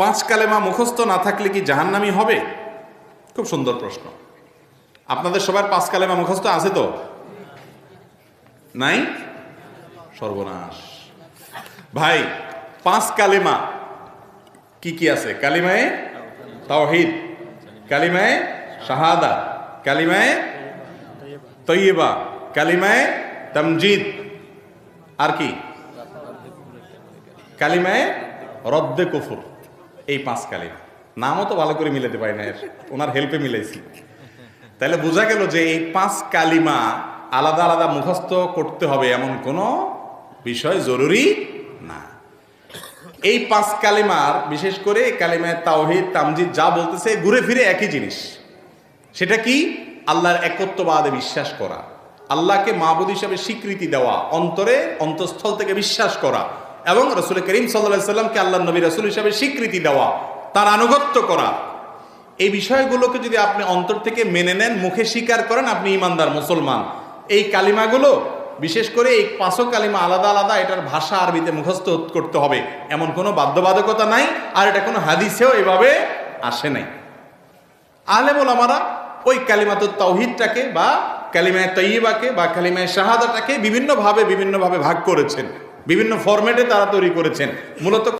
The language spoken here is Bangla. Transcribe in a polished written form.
পাঁচ কালেমা মুখস্থ না থাকলে কি জাহান্নামী হবে? খুব সুন্দর প্রশ্ন। আপনাদের সবার পাঁচ কালেমা মুখস্থ আছে তো? নাই? সর্বনাশ ভাই। পাঁচ কালেমা কি কি আছে? কালিমায়ে তাওহীদ, কালিমায়ে শাহাদা, কালিমায়ে তৈয়বা, কালিমায়ে তামজিদ, আর কি কালিমায়ে রদ্দে কুফর। এই পাঁচ কালিমা নামও তো ভালো করে মিলাতে পারি না, ওনার হেল্পে মিলাইছি। তাহলে বোঝা গেল যে এই পাঁচ কালিমা আলাদা আলাদা মুখস্থ করতে হবে এমন কোনো বিষয় জরুরি না। এই পাঁচ কালিমার বিশেষ করে কালিমায়ে তাওহীদ তামজিদ যা বলতেছে ঘুরে ফিরে একই জিনিস। সেটা কি? আল্লাহর একত্ববাদে বিশ্বাস করা, আল্লাহকে মাবুদ হিসাবে স্বীকৃতি দেওয়া, অন্তরে অন্তঃস্থল থেকে বিশ্বাস করা, এবং রাসূল করিম সাল্লাল্লাহু আলাইহি সাল্লামকে আল্লাহর নবী রাসূল হিসাবে স্বীকৃতি দেওয়া, তার আনুগত্য করা। এই বিষয়গুলোকে যদি আপনি অন্তর থেকে মেনে নেন, মুখে স্বীকার করেন, আপনি ঈমানদার মুসলমান। এই কালিমাগুলো বিশেষ করে এই পাঁচও কালিমা আলাদা আলাদা, এটার ভাষা আরবিতে মুখস্থ করতে হবে এমন কোনো বাধ্যবাধকতা নাই, আর এটা কোনো হাদিসেও এভাবে আসে নাই। আলেম ওলামারা ওই কালিমাতুত তাওহীদটাকে বা কালিমায়ে তাইয়্যিবাকে বা কালিমায়ে শাহাদাটাকে বিভিন্নভাবে ভাগ করেছেন, বিভিন্ন ফরম্যাটে তারা তৈরি করেছেন। মূলত